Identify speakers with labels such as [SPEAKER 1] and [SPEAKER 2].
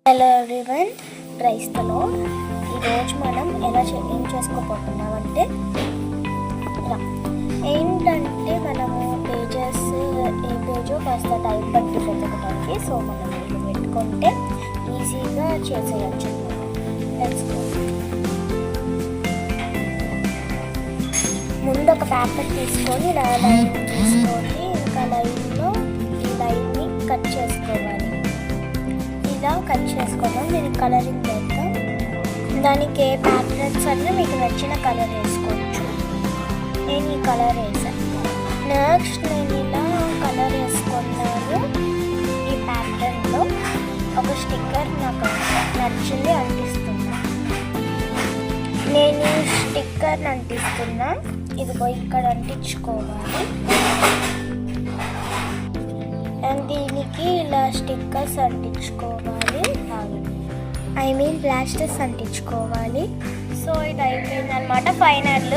[SPEAKER 1] Hello everyone, price the lord. ఈరోజు మనం ఏం చేసుకోబోతున్నామంటే ఏంటంటే మనము పేజెస్ ఏ పేజో కాస్త టైం పట్టి వెతకడానికి. సో మనం ఇది పెట్టుకుంటే ఈజీగా చేసేయచ్చు. ముందు ఒక పేపర్ తీసుకొని లైన్ తీసుకొని ఇంకా లైన్లో ఈ లైన్ని కట్ చేసుకోవాలి. ఇలా కట్ చేసుకోవడం దీనికి కలరింగ్ చేద్దాం. దానికి ఏ ప్యాటర్న్స్ అన్నీ మీకు నచ్చిన కలర్ వేసుకోవచ్చు. నేను ఈ కలర్ వేసాను. నెక్స్ట్ నేను ఇలా కలర్ వేసుకున్నాను. ఈ ప్యాటర్న్లో ఒక స్టిక్కర్ నాకు నచ్చింది అంటిస్తున్నా. నేను స్టిక్కర్ని అంటిస్తున్నా. ఇదిగో ఇక్కడ అంటించుకోవాలి. అండ్ దీనికి ఇలా స్టిక్కర్స్ అంటించుకోవాలి, ప్లాస్టర్స్ అంటించుకోవాలి. సో ఇది అయిపోయింది అనమాట ఫైనల్.